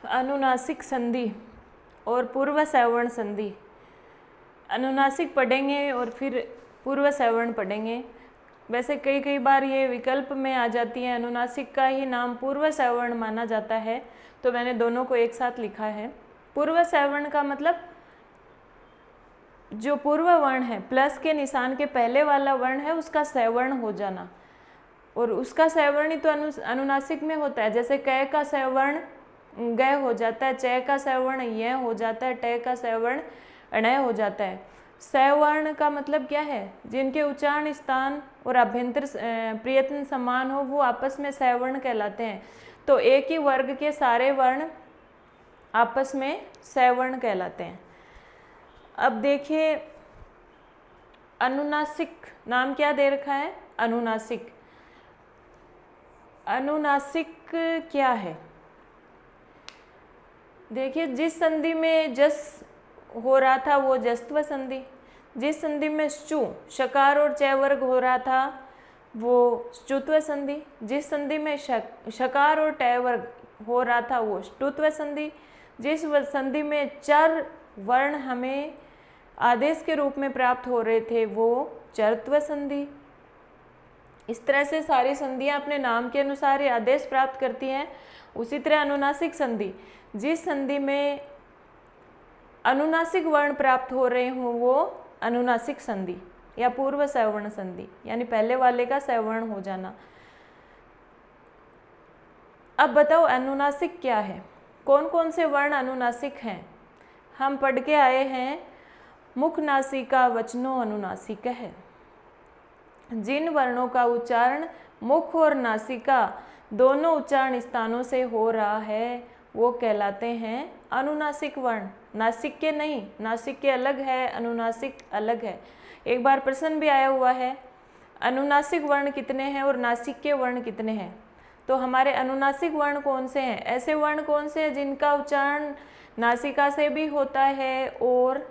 अनुनासिक संधि और पूर्व सवर्ण संधि। अनुनासिक पढ़ेंगे और फिर पूर्व सवर्ण पढ़ेंगे। वैसे कई बार ये विकल्प में आ जाती है, अनुनासिक का ही नाम पूर्व सवर्ण माना जाता है, तो मैंने दोनों को एक साथ लिखा है। पूर्व सवर्ण का मतलब जो पूर्व वर्ण है, प्लस के निशान के पहले वाला वर्ण है, उसका सवर्ण हो जाना, और उसका सवर्ण ही तो अनुनासिक में होता है। जैसे क का सवर्ण ग हो जाता है, च का सवर्ण य हो जाता है, ट का सवर्ण ण हो जाता है। सवर्ण का मतलब क्या है? जिनके उच्चारण स्थान और अभ्यंतर प्रयत्न समान हो, वो आपस में सवर्ण कहलाते हैं। तो एक ही वर्ग के सारे वर्ण आपस में सवर्ण कहलाते हैं। अब देखिए, अनुनासिक नाम क्या दे रखा है? अनुनासिक। अनुनासिक क्या है? देखिए, जिस संधि में जस हो रहा था वो जस्त्व संधि, जिस संधि में शु शकार और च वर्ग हो रहा था वो श्चुत्व संधि, जिस संधि में शकार और ट वर्ग हो रहा था वो ष्टुत्व संधि, जिस संधि में चर वर्ण हमें आदेश के रूप में प्राप्त हो रहे थे वो चरत्व संधि। इस तरह से सारी संधियां अपने नाम के अनुसार ही आदेश प्राप्त करती हैं। उसी तरह अनुनासिक संधि, जिस संधि में अनुनासिक वर्ण प्राप्त हो रहे हों वो अनुनासिक संधि या पूर्व सवर्ण संधि, यानी पहले वाले का सवर्ण हो जाना। अब बताओ अनुनासिक क्या है? कौन कौन से वर्ण अनुनासिक हैं? हम पढ़ के आए हैं, मुख नासिका वचनो अनुनासिक है। जिन वर्णों का उच्चारण मुख और नासिका दोनों उच्चारण स्थानों से हो रहा है वो कहलाते हैं अनुनासिक वर्ण। नासिक के नहीं, नासिक के अलग है, अनुनासिक अलग है। एक बार प्रश्न भी आया हुआ है, अनुनासिक वर्ण कितने हैं और नासिक के वर्ण कितने हैं? तो हमारे अनुनासिक वर्ण कौन से हैं? ऐसे वर्ण कौन से हैं जिनका उच्चारण नासिका से भी होता है और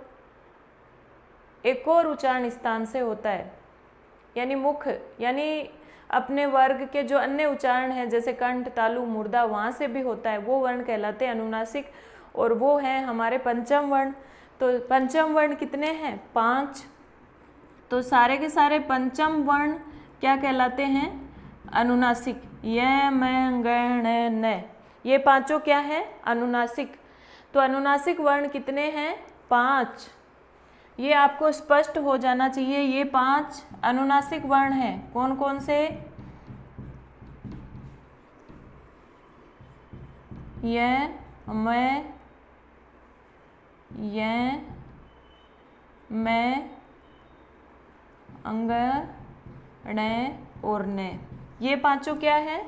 एक और उच्चारण स्थान से होता है, यानी मुख, यानी अपने वर्ग के जो अन्य उच्चारण हैं जैसे कंठ, तालु, मुर्दा, वहाँ से भी होता है, वो वर्ण कहलाते हैं अनुनासिक, और वो हैं हमारे पंचम वर्ण। तो पंचम वर्ण कितने हैं? 5। तो सारे के सारे पंचम वर्ण क्या कहलाते हैं? अनुनासिक। य, म, ग, ण, न, ये पांचों क्या है? अनुनासिक। तो अनुनासिक वर्ण कितने हैं? 5। ये आपको स्पष्ट हो जाना चाहिए। ये 5 अनुनासिक वर्ण हैं। कौन कौन से? य, म, य, म, अंग, ण और न। ये पांचों क्या है?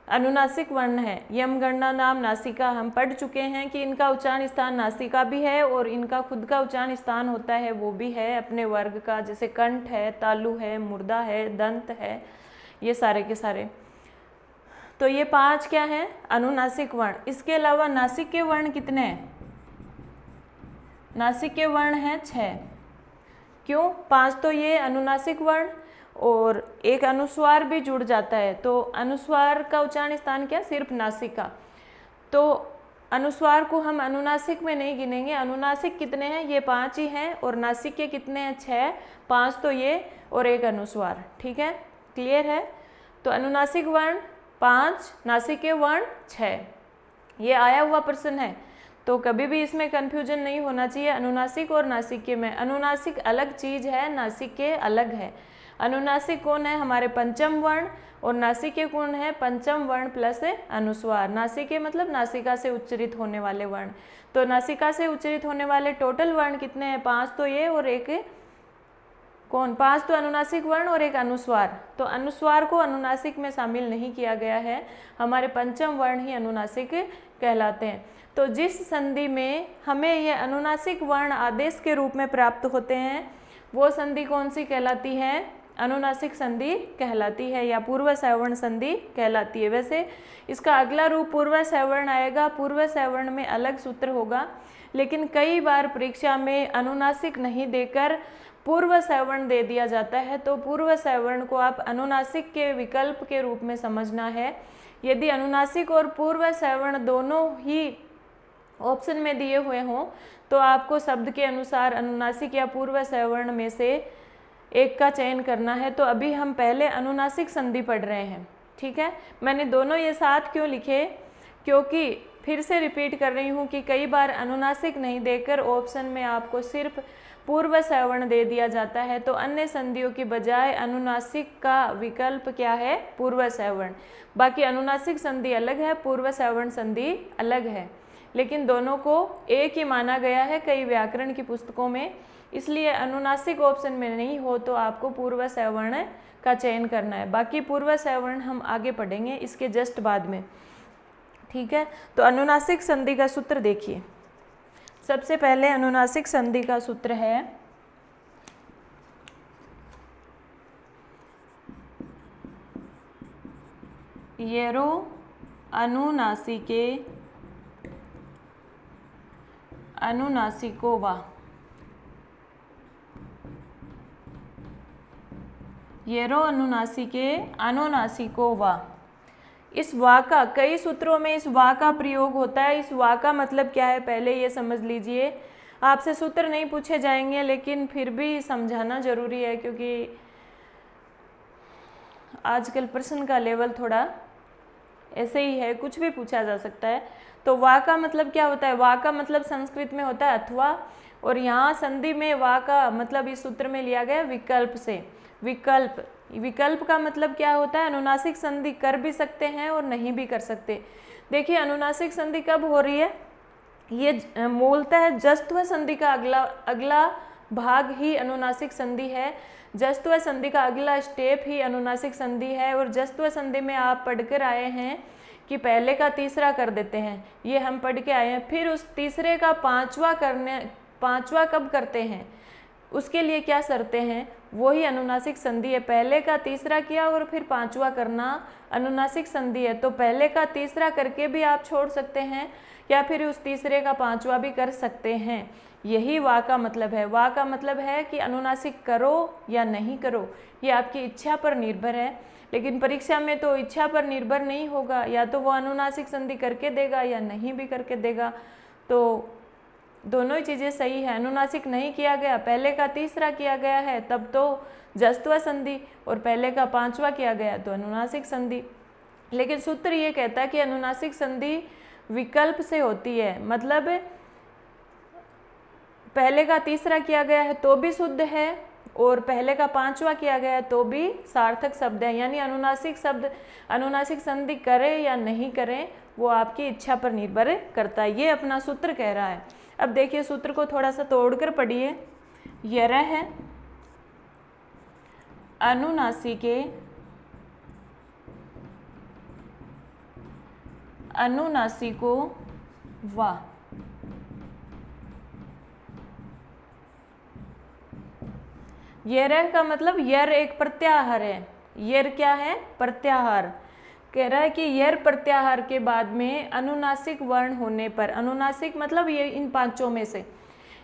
अनुनासिक वर्ण है। यम, गणना, नाम, नासिका हम पढ़ चुके हैं कि इनका उच्चारण स्थान नासिका भी है और इनका खुद का उच्चारण स्थान होता है वो भी है अपने वर्ग का, जैसे कंठ है, तालु है, मुर्दा है, दंत है, ये सारे के सारे। तो ये 5 क्या है? अनुनासिक वर्ण। इसके अलावा नासिक के वर्ण कितने हैं? नासिक के वर्ण हैं 6। क्यों? 5 तो ये अनुनासिक वर्ण और एक अनुस्वार भी जुड़ जाता है, तो अनुस्वार का उच्चारण स्थान क्या? सिर्फ नासिका। तो अनुस्वार को हम अनुनासिक में नहीं गिनेंगे। अनुनासिक कितने हैं? ये 5 ही हैं, और नासिक के कितने हैं? 6। 5 तो ये और एक अनुस्वार। ठीक है, क्लियर है? तो अनुनासिक वर्ण 5, नासिक के वर्ण 6। ये आया हुआ प्रश्न है, तो कभी भी इसमें कन्फ्यूजन नहीं होना चाहिए अनुनासिक और नासिक में। अनुनासिक अलग चीज़ है, नासिक के अलग है। अनुनासिक कौन है? हमारे पंचम वर्ण, और नासिक के कौन है? पंचम वर्ण प्लस अनुस्वार। नासिक के मतलब नासिका से उच्चरित होने वाले वर्ण। तो नासिका से उच्चरित होने वाले टोटल वर्ण कितने हैं? 5 तो ये और एक कौन? 5 तो अनुनासिक वर्ण और एक अनुस्वार। तो अनुस्वार को अनुनासिक में शामिल नहीं किया गया है, हमारे पंचम वर्ण ही अनुनासिक कहलाते हैं। तो जिस संधि में हमें ये अनुनासिक वर्ण आदेश के रूप में प्राप्त होते हैं वो संधि कौन सी कहलाती है? अनुनासिक संधि कहलाती है या पूर्व सवर्ण संधि कहलाती है। वैसे इसका अगला रूप पूर्व सवर्ण आएगा, पूर्व सवर्ण में अलग सूत्र होगा, लेकिन कई बार परीक्षा में अनुनासिक नहीं देकर पूर्व सवर्ण दे दिया जाता है, तो पूर्व सवर्ण को आप अनुनासिक के विकल्प के रूप में समझना है। यदि अनुनासिक और पूर्व सवर्ण दोनों ही ऑप्शन में दिए हुए हों तो आपको शब्द के अनुसार अनुनासिक या पूर्व सवर्ण में से एक का चयन करना है। तो अभी हम पहले अनुनासिक संधि पढ़ रहे हैं, ठीक है। मैंने दोनों ये साथ क्यों लिखे, क्योंकि फिर से रिपीट कर रही हूँ कि कई बार अनुनासिक नहीं देकर ऑप्शन में आपको सिर्फ पूर्व सवर्ण दे दिया जाता है, तो अन्य संधियों की बजाय अनुनासिक का विकल्प क्या है, पूर्व सवर्ण। बाकी अनुनासिक संधि अलग है, पूर्व सवर्ण संधि अलग है, लेकिन दोनों को एक ही माना गया है कई व्याकरण की पुस्तकों में। इसलिए अनुनासिक ऑप्शन में नहीं हो तो आपको पूर्व सवर्ण का चयन करना है। बाकी पूर्व सवर्ण हम आगे पढ़ेंगे इसके जस्ट बाद में, ठीक है। तो अनुनासिक संधि का सूत्र देखिए। सबसे पहले अनुनासिक संधि का सूत्र है येरो अनुनासिके अनुनासिको वा। येरो अनुनासिके अनुनासिको वा। इस वा का कई सूत्रों में इस वा का प्रयोग होता है। इस वा का मतलब क्या है पहले ये समझ लीजिए। आपसे सूत्र नहीं पूछे जाएंगे लेकिन फिर भी समझाना जरूरी है, क्योंकि आजकल प्रश्न का लेवल थोड़ा ऐसे ही है, कुछ भी पूछा जा सकता है। तो वा का मतलब क्या होता है, वा का मतलब संस्कृत में होता है अथवा, और यहाँ संधि में वा का मतलब इस सूत्र में लिया गया विकल्प से। विकल्प, विकल्प का मतलब क्या होता है, अनुनासिक संधि कर भी सकते हैं और नहीं भी कर सकते। देखिए अनुनासिक संधि कब हो रही है, ये मूलतः जस्त्व संधि का अगला भाग ही अनुनासिक संधि है। जस्त्व संधि का अगला स्टेप ही अनुनासिक संधि है। और जस्त्व संधि में आप पढ़कर आए हैं कि पहले का तीसरा कर देते हैं, ये हम पढ़ के आए हैं। फिर उस तीसरे का पांचवा कब करते हैं, उसके लिए क्या शर्तें हैं, वही अनुनासिक संधि है। पहले का तीसरा किया और फिर पांचवा करना अनुनासिक संधि है। तो पहले का तीसरा करके भी आप छोड़ सकते हैं या फिर उस तीसरे का पांचवा भी कर सकते हैं। यही वा का मतलब है। वा का मतलब है कि अनुनासिक करो या नहीं करो, ये आपकी इच्छा पर निर्भर है। लेकिन परीक्षा में तो इच्छा पर निर्भर नहीं होगा, या तो वो अनुनासिक संधि करके देगा या नहीं भी करके देगा। तो दोनों ही चीज़ें सही है। अनुनासिक नहीं किया गया, पहले का तीसरा किया गया है तब तो जस्त्व संधि, और पहले का पांचवा किया गया तो अनुनासिक संधि। लेकिन सूत्र ये कहता है कि अनुनासिक संधि विकल्प से होती है, मतलब पहले का तीसरा किया गया है तो भी शुद्ध है और पहले का पांचवा किया गया है तो भी सार्थक शब्द है। यानी अनुनासिक शब्द, अनुनासिक संधि करें या नहीं करें वो आपकी इच्छा पर निर्भर करता है। ये अपना सूत्र कह रहा है। अब देखिए सूत्र को थोड़ा सा तोड़कर पढ़िए। यह है अनुनासिके अनुनासिको वा। यर का मतलब यर एक प्रत्याहार है। यर क्या है, प्रत्याहार। कह रहा है कि यर प्रत्याहार के बाद में अनुनासिक वर्ण होने पर, अनुनासिक मतलब ये इन पांचों में से,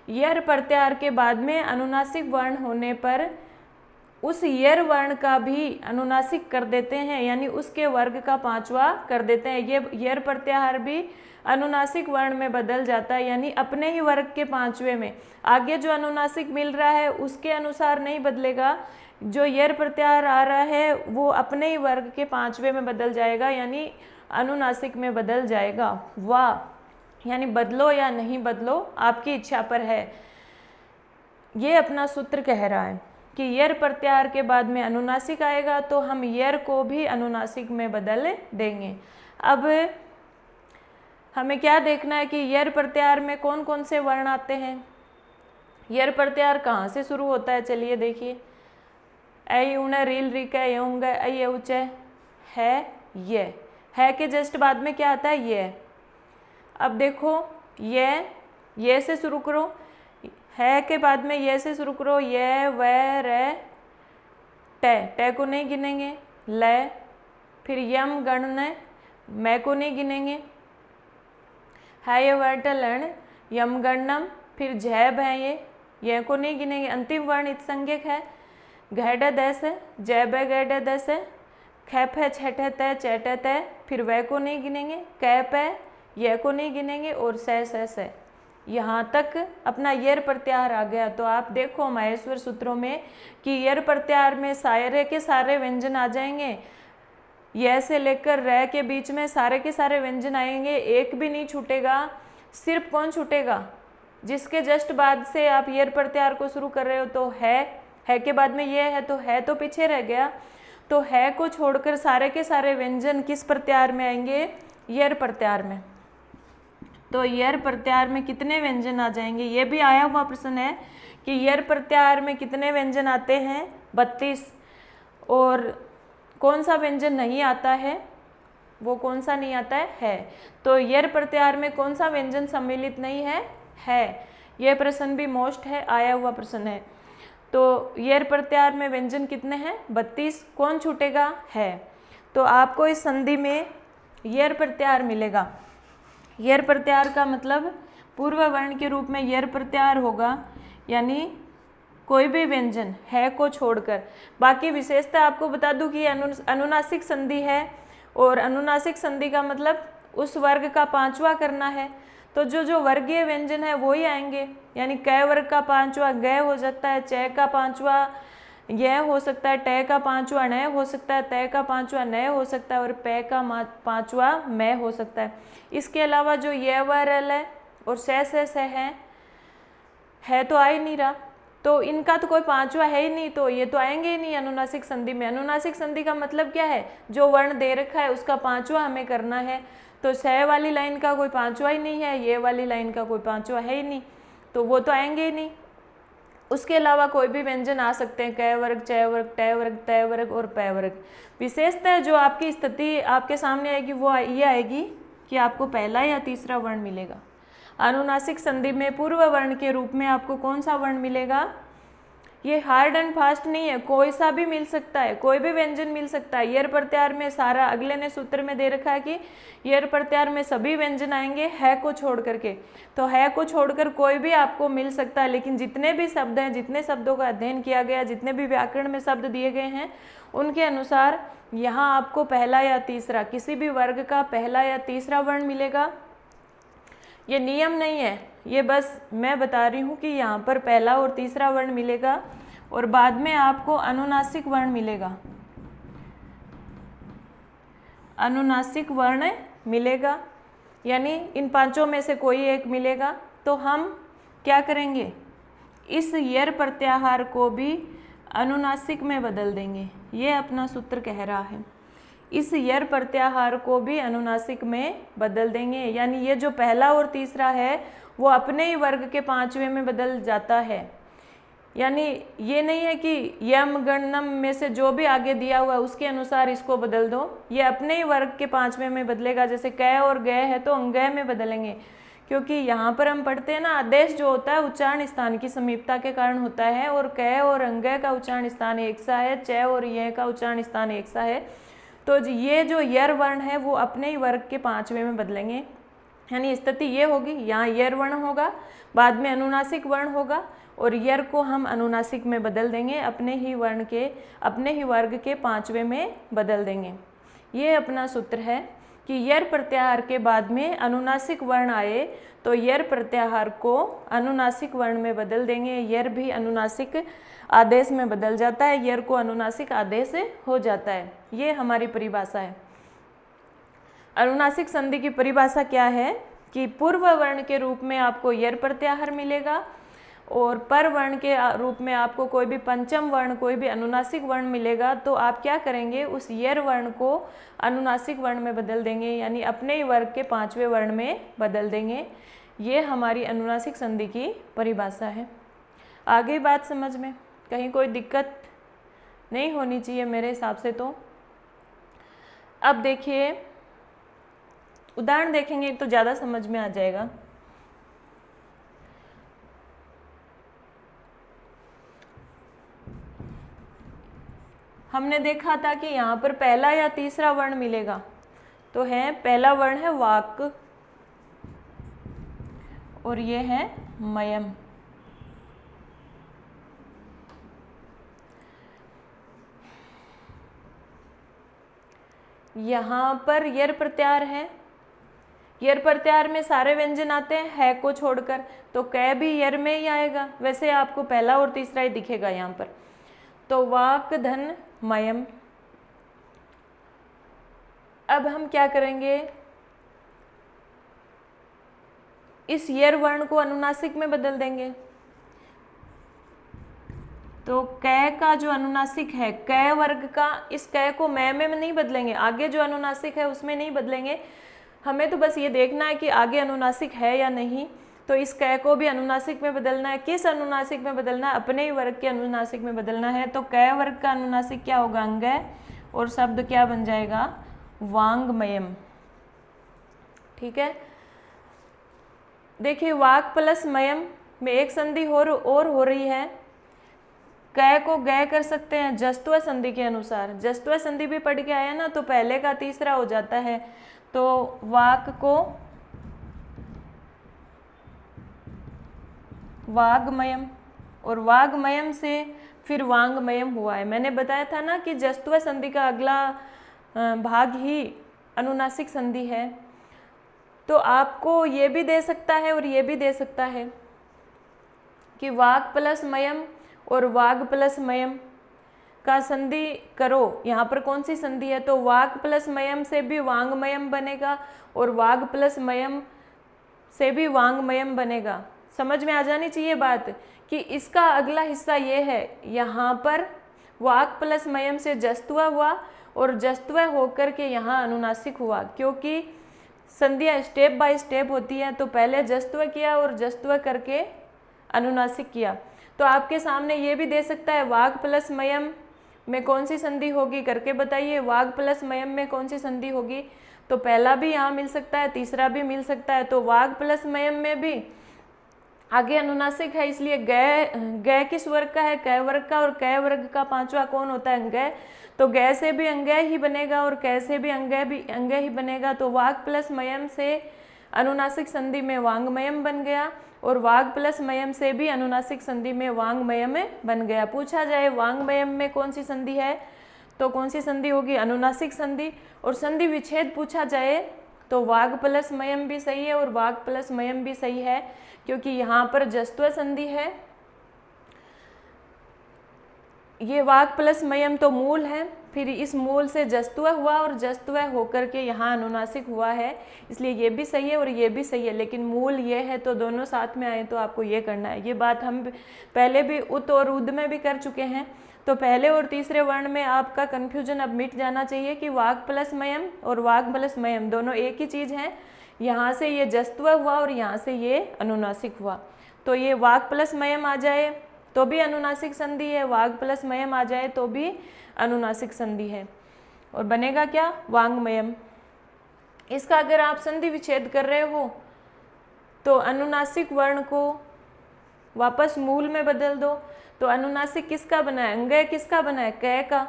यर प्रत्याहार के बाद में अनुनासिक वर्ण होने पर उस यर वर्ण का भी अनुनासिक कर देते हैं, यानी उसके वर्ग का पांचवा कर देते हैं। ये यर प्रत्याहार भी अनुनासिक वर्ण में बदल जाता है, यानी अपने ही वर्ग के पांचवे में। आगे जो अनुनासिक मिल रहा है उसके अनुसार नहीं बदलेगा, जो यर प्रत्याहार आ रहा है वो अपने ही वर्ग के पांचवे में बदल जाएगा, यानी अनुनासिक में बदल जाएगा। वाह, यानी बदलो या नहीं बदलो आपकी इच्छा पर है। ये अपना सूत्र कह रहा है कि यर प्रत्याहार के बाद में अनुनासिक आएगा तो हम यर को भी अनुनासिक में बदल देंगे। अब हमें क्या देखना है कि यर प्रत्याहार में कौन कौन से वर्ण आते हैं। यर प्रत्याहार कहाँ से शुरू होता है, चलिए देखिए। ऐ उण रील रिक यंग ऐ उच है के जस्ट बाद में क्या आता है, ये। अब देखो ये से शुरू करो, है के बाद में ये से शुरू करो, ये व रे टे को नहीं गिनेंगे, ले, फिर यम गणन मैं को नहीं गिनेंगे, है ये वर्टलन यम गणनम, फिर झैब है ये को नहीं गिनेंगे। अंतिम वर्ण इत संज्ञक है, गैड दस है, जैब गैड दस है, ख फे छ ठ त च ट त, फिर वह को नहीं गिनेंगे, क पे यह को नहीं गिनेंगे और स यहाँ तक अपना यर प्रत्याहार आ गया। तो आप देखो माहेश्वर सूत्रों में कि यर प्रत्याहार में सारे के सारे व्यंजन आ जाएंगे, यह से लेकर र के बीच में सारे के सारे व्यंजन आएंगे, एक भी नहीं छूटेगा। सिर्फ कौन छूटेगा? जिसके जस्ट बाद से आप यर प्रत्याहार को शुरू कर रहे हो। तो है के बाद में यह है, तो है तो पीछे रह गया। तो है को छोड़कर सारे के सारे व्यंजन किस प्रत्याहार में आएंगे? यर प्रत्याहार में। तो यर प्रत्याहार में कितने व्यंजन आ जाएंगे? ये भी आया हुआ प्रश्न है कि यर प्रत्याहार में कितने व्यंजन आते हैं? 32। और कौन सा व्यंजन नहीं आता है? वो कौन सा नहीं आता है? तो यर प्रत्याहार में कौन सा व्यंजन सम्मिलित नहीं है? है। यह प्रश्न भी मोस्ट है, आया हुआ प्रश्न है। तो यर प्रत्याहार में व्यंजन कितने हैं? 32। कौन छूटेगा? है। तो आपको इस संधि में यर प्रत्याहार मिलेगा। यर प्रत्याहार का मतलब पूर्व वर्ण के रूप में यर प्रत्याहार होगा, यानी कोई भी व्यंजन है को छोड़कर। बाकी विशेषता आपको बता दूं कि अनुनासिक संधि है, और अनुनासिक संधि का मतलब उस वर्ग का पांचवा करना है। तो जो वर्गीय व्यंजन है वो ही आएंगे, यानी क वर्ग का पांचवा ग हो सकता है, च का पांचवा यह हो सकता है, ट का पांचवा न हो सकता है, त का पांचवा न हो सकता है और प का पांचवा मैं हो सकता है। इसके अलावा जो य व रल है और स है तो आ ही नहीं रहा, तो इनका तो कोई पांचवा है ही नहीं, तो ये तो आएंगे ही नहीं अनुनासिक संधि में। अनुनासिक संधि का मतलब क्या है? जो वर्ण दे रखा है उसका पांचवा हमें करना है। तो स वाली लाइन का कोई पांचवा ही नहीं है, ये वाली लाइन का कोई पांचवा है ही नहीं, तो वो तो आएंगे ही नहीं। उसके अलावा कोई भी व्यंजन आ सकते हैं, क वर्ग, च वर्ग, ट वर्ग, त वर्ग और प वर्ग। विशेषतः जो आपकी स्थिति आपके सामने आएगी वो ये आएगी कि आपको पहला या तीसरा वर्ण मिलेगा। अनुनासिक संधि में पूर्व वर्ण के रूप में आपको कौन सा वर्ण मिलेगा? ये हार्ड एंड फास्ट नहीं है, कोई सा भी मिल सकता है, कोई भी व्यंजन मिल सकता है। यर प्रत्याहार में सारा, अगले ने सूत्र में दे रखा है कि यर प्रत्याहार में सभी व्यंजन आएंगे है को छोड़ करके। तो है को छोड़कर कोई भी आपको मिल सकता है, लेकिन जितने भी शब्द हैं, जितने शब्दों का अध्ययन किया गया, जितने भी व्याकरण में शब्द दिए गए हैं, उनके अनुसार यहाँ आपको पहला या तीसरा, किसी भी वर्ग का पहला या तीसरा वर्ण मिलेगा। ये नियम नहीं है, ये बस मैं बता रही हूँ कि यहाँ पर पहला और तीसरा वर्ण मिलेगा और बाद में आपको अनुनासिक वर्ण मिलेगा। अनुनासिक वर्ण मिलेगा, यानी इन पांचों में से कोई एक मिलेगा। तो हम क्या करेंगे? इस यर प्रत्याहार को भी अनुनासिक में बदल देंगे। ये अपना सूत्र कह रहा है, इस यर प्रत्याहार को भी अनुनासिक में बदल देंगे, यानी ये जो पहला और तीसरा है वो अपने ही वर्ग के पांचवें में बदल जाता है। यानी ये नहीं है कि यम गणनम में से जो भी आगे दिया हुआ है उसके अनुसार इसको बदल दो, ये अपने ही वर्ग के पांचवें में बदलेगा। जैसे क और ग है तो अंग में बदलेंगे, क्योंकि यहाँ पर हम पढ़ते हैं ना, आदेश जो होता है उच्चारण स्थान की समीपता के कारण होता है, और क और अंग का उच्चारण स्थान एक सा है, च और य का उच्चारण स्थान एक सा है। तो ये जो यर वर्ण है वो अपने ही वर्ग के पांचवें में बदलेंगे, यानी स्थिति ये होगी, यहाँ यर वर्ण होगा, बाद में अनुनासिक वर्ण होगा, और यर को हम अनुनासिक में बदल देंगे, अपने ही वर्ण के, अपने ही वर्ग के पांचवें में बदल देंगे। ये अपना सूत्र है कि यर प्रत्याहार के बाद में अनुनासिक वर्ण आए तो यर प्रत्याहार को अनुनासिक वर्ण में बदल देंगे। यर भी अनुनासिक आदेश में बदल जाता है, यर को अनुनासिक आदेश हो जाता है। ये हमारी परिभाषा है। अनुनासिक संधि की परिभाषा क्या है कि पूर्व वर्ण के रूप में आपको यर प्रत्याहार मिलेगा और पर वर्ण के रूप में आपको कोई भी पंचम वर्ण, कोई भी अनुनासिक वर्ण मिलेगा। तो आप क्या करेंगे? उस यर वर्ण को अनुनासिक वर्ण में बदल देंगे, यानी अपने ही वर्ग के पांचवें वर्ण में बदल देंगे। ये हमारी अनुनासिक संधि की परिभाषा है। आगे बात समझ में, कहीं कोई दिक्कत नहीं होनी चाहिए मेरे हिसाब से। तो अब देखिए, उदाहरण देखेंगे तो ज़्यादा समझ में आ जाएगा। हमने देखा था कि यहाँ पर पहला या तीसरा वर्ण मिलेगा, तो है पहला वर्ण है वाक और ये है मयम। यहाँ पर यर प्रत्याहार है, यर प्रत्याहार में सारे व्यंजन आते हैं है को छोड़कर, तो कै भी यर में ही आएगा। वैसे आपको पहला और तीसरा ही दिखेगा यहाँ पर। तो वाक धन मयम। अब हम क्या करेंगे, इस यर वर्ण को अनुनासिक में बदल देंगे। तो कै का जो अनुनासिक है कै वर्ग का, इस कै को मैं में नहीं बदलेंगे, आगे जो अनुनासिक है उसमें नहीं बदलेंगे। हमें तो बस ये देखना है कि आगे अनुनासिक है या नहीं। तो इस कै को भी अनुनासिक में बदलना है। किस अनुनासिक में बदलना है? अपने ही वर्ग के अनुनासिक में बदलना है। तो कै वर्ग का अनुनासिक क्या होगा? अंगय, और शब्द क्या बन जाएगा? वांग्मयम। ठीक है, देखिए वाक प्लस मयम में एक संधि और हो रही है। कै को गय कर सकते हैं जस्त्व संधि के अनुसार। जस्त्व संधि भी पढ़ के आया ना, तो पहले का तीसरा हो जाता है। तो वाक को वाग्मयम, और वाग्मयम से फिर वांग्मयम हुआ है। मैंने बताया था ना कि जस्त्व संधि का अगला भाग ही अनुनासिक संधि है। तो आपको ये भी दे सकता है और ये भी दे सकता है कि वाग प्लस मयम और वाग प्लस मयम का संधि करो। यहाँ पर कौन सी संधि है? तो वाग प्लस मयम से भी वांग्मयम बनेगा और वाग प्लस मयम से भी वांग्मयम बनेगा। समझ में आ जानी चाहिए बात कि इसका अगला हिस्सा ये है, यहाँ पर वाग प्लस मयम से जस्त्व हुआ और जस्त्व होकर के यहाँ अनुनासिक हुआ, क्योंकि संधियाँ स्टेप बाय स्टेप होती है। तो पहले जस्त्व किया और जस्त्व करके अनुनासिक किया। तो आपके सामने ये भी दे सकता है वाग प्लस मयम में कौन सी संधि होगी करके बताइए। वाग प्लस मयम में कौन सी संधि होगी? तो पहला भी यहाँ मिल सकता है, तीसरा भी मिल सकता है। तो वाग प्लस मयम में भी आगे अनुनासिक है, इसलिए गय, गय किस वर्ग का है? कै वर्ग का। और कै वर्ग का पांचवा कौन होता है? अंगय। तो गय से भी अंगय ही बनेगा और कै से भी अंगय ही बनेगा। तो वाग प्लस मयम से अनुनासिक संधि में वांग्मयम बन गया और वाग प्लस मयम से भी अनुनासिक संधि में वांग्मयम बन गया। पूछा जाए वांग्मयम में कौन सी संधि है, तो कौन सी संधि होगी? अनुनासिक संधि। और संधि विच्छेद पूछा जाए तो वाग प्लस मयम भी सही है और वाग प्लस मयम भी सही है, क्योंकि यहाँ पर जस्त्व संधि है। ये वाग प्लस मयम तो मूल है, फिर इस मूल से जस्त्व हुआ और जस्त्व होकर के यहाँ अनुनासिक हुआ है, इसलिए ये भी सही है और ये भी सही है। लेकिन मूल ये है तो दोनों साथ में आए तो आपको ये करना है। ये बात हम पहले भी उत और उद में भी कर चुके हैं। तो पहले और तीसरे वर्ण में आपका कन्फ्यूजन अब मिट जाना चाहिए कि वाग प्लस मयम और वाग प्लस मयम दोनों एक ही चीज़ हैं। यहाँ से ये जस्त्व हुआ और यहाँ से ये अनुनासिक हुआ। तो ये वाग प्लस मयम आ जाए तो भी अनुनासिक संधि है, वाग प्लस मयम आ जाए तो भी अनुनासिक संधि है, और बनेगा क्या? वांग्मयम। इसका अगर आप संधि विच्छेद कर रहे हो तो अनुनासिक वर्ण को वापस मूल में बदल दो। तो अनुनासिक किसका बना है? अंगय किसका बना है? कै का।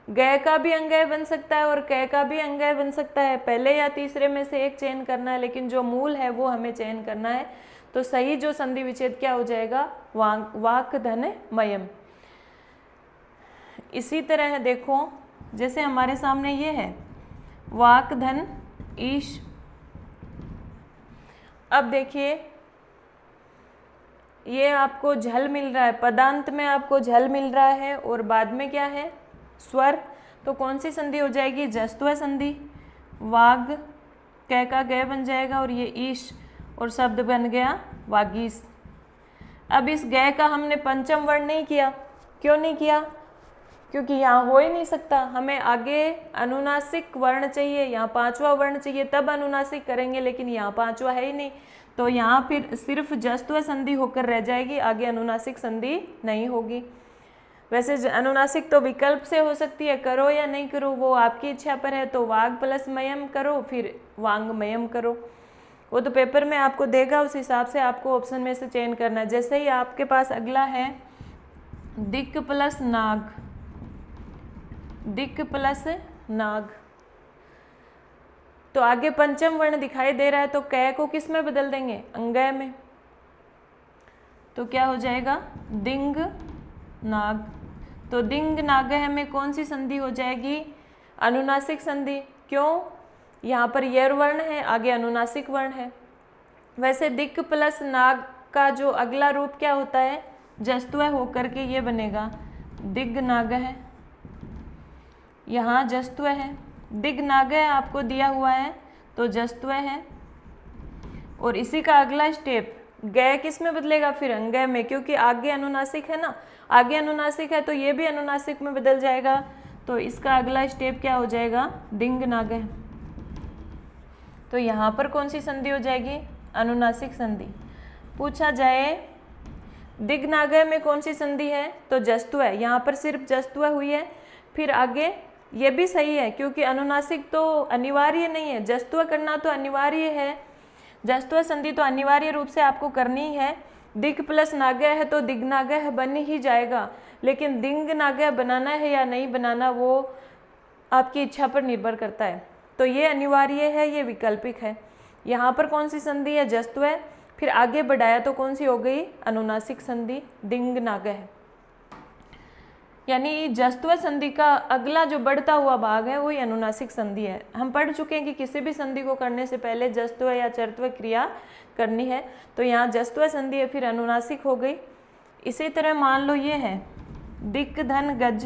गय का भी अंगय बन सकता है और कै का भी अंगय बन सकता है। पहले या तीसरे में से एक चयन करना है, लेकिन जो मूल है वो हमें चयन करना है। तो सही जो संधि विच्छेद क्या हो जाएगा? वाक धन मयम। इसी तरह देखो, जैसे हमारे सामने ये है वाक धन ईश। अब देखिए ये आपको झल मिल रहा है, पदांत में आपको झल मिल रहा है और बाद में क्या है? स्वर। तो कौन सी संधि हो जाएगी? जस्त्व संधि। वाग कै का गय बन जाएगा और ये ईश और शब्द बन गया वागीश। अब इस गय का हमने पंचम वर्ण नहीं किया। क्यों नहीं किया? क्योंकि यहाँ हो ही नहीं सकता। हमें आगे अनुनासिक वर्ण चाहिए, यहाँ पांचवा वर्ण चाहिए, तब अनुनासिक करेंगे, लेकिन यहाँ पांचवा है ही नहीं। तो यहाँ फिर सिर्फ जस्त्व संधि होकर रह जाएगी, आगे अनुनासिक संधि नहीं होगी। वैसे अनुनासिक तो विकल्प से हो सकती है, करो या नहीं करो वो आपकी इच्छा पर है। तो वाग प्लस मयम करो, फिर वांग्मयम करो, वो तो पेपर में आपको देगा, उस हिसाब से आपको ऑप्शन में से चयन करना है। जैसे ही आपके पास अगला है दिक् प्लस नाग, दिक् प्लस नाग, तो आगे पंचम वर्ण दिखाई दे रहा है, तो कै को किस में बदल देंगे? अंगय में। तो क्या हो जाएगा? दिंग नाग। तो दिंग नागह में कौन सी संधि हो जाएगी? अनुनासिक संधि, क्यों? यहाँ पर यर वर्ण है, आगे अनुनासिक वर्ण है। वैसे दिक् प्लस नाग का जो अगला रूप क्या होता है? जस्तु होकर के ये बनेगा दिग् नाग है। यहाँ जस्तु है, दिग् नाग आपको दिया हुआ है तो जस्तु है। और इसी का अगला स्टेप गय किस में बदलेगा? फिर अंगय में, क्योंकि आगे अनुनासिक है ना, आगे अनुनासिक है तो ये भी अनुनासिक में बदल जाएगा। तो इसका अगला स्टेप क्या हो जाएगा? दिंग नाग। तो यहाँ पर कौन सी संधि हो जाएगी? अनुनासिक संधि। पूछा जाए दिग् नाग में कौन सी संधि है? तो जस्तु है, यहाँ पर सिर्फ जस्तु हुई है। फिर आगे ये भी सही है क्योंकि अनुनासिक तो अनिवार्य नहीं है, जस्तु करना तो अनिवार्य है, जस्तु संधि तो अनिवार्य रूप से आपको करनी है। दिग् प्लस नाग है तो दिग् नाग बन ही जाएगा, लेकिन दिंग नाग बनाना है या नहीं बनाना वो आपकी इच्छा पर निर्भर करता है। तो ये अनिवार्य है, ये वैकल्पिक है। यहाँ पर कौन सी संधि है? जस्तु है। फिर आगे बढ़ाया तो कौन सी हो गई? अनुनासिक संधि, दिंग नाग है। यानी जस्तु संधि का अगला जो बढ़ता हुआ भाग है वही अनुनासिक संधि है। हम पढ़ चुके हैं कि किसी भी संधि को करने से पहले जस्तु या चरत्व क्रिया करनी है। तो यहाँ जस्तु संधि है, फिर अनुनासिक हो गई। इसी तरह मान लो ये है दिक् धन गज,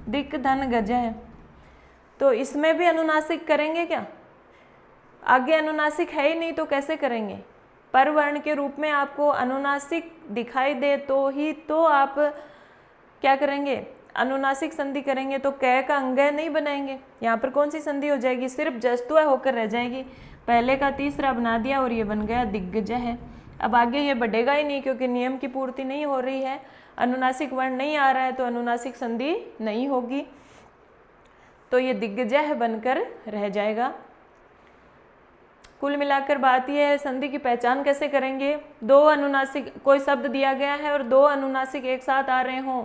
दिक् धन गज है, तो इसमें भी अनुनासिक करेंगे क्या? आगे अनुनासिक है ही नहीं तो कैसे करेंगे? पर वर्ण के रूप में आपको अनुनासिक दिखाई दे तो ही तो आप क्या करेंगे? अनुनासिक संधि करेंगे। तो कै का अंगय नहीं बनाएंगे। यहाँ पर कौन सी संधि हो जाएगी? सिर्फ जस्तु होकर रह जाएगी। पहले का तीसरा बना दिया और ये बन गया दिग्गज है। अब आगे ये बढ़ेगा ही नहीं क्योंकि नियम की पूर्ति नहीं हो रही है, अनुनासिक वर्ण नहीं आ रहा है, तो अनुनासिक संधि नहीं होगी। तो ये दिग्गज बनकर रह जाएगा। कुल मिलाकर बात यह है, संधि की पहचान कैसे करेंगे? दो अनुनासिक, कोई शब्द दिया गया है और दो अनुनासिक एक साथ आ रहे हों,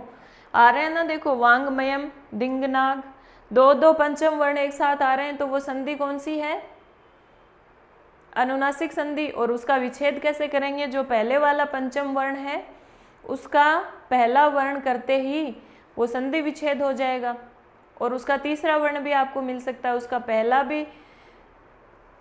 आ रहे हैं ना, देखो वांगमयम, दिंगनाग, दो दो पंचम वर्ण एक साथ आ रहे हैं, तो वो संधि कौन सी है? अनुनासिक संधि। और उसका विच्छेद कैसे करेंगे? जो पहले वाला पंचम वर्ण है उसका पहला वर्ण करते ही वो संधि विच्छेद हो जाएगा, और उसका तीसरा वर्ण भी आपको मिल सकता है, उसका पहला भी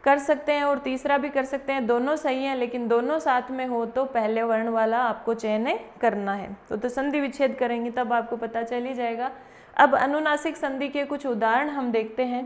कर सकते हैं और तीसरा भी कर सकते हैं, दोनों सही हैं, लेकिन दोनों साथ में हो तो पहले वर्ण वाला आपको चयन करना है। तो संधि विच्छेद करेंगे तब आपको पता चल ही जाएगा। अब अनुनासिक संधि के कुछ उदाहरण हम देखते हैं।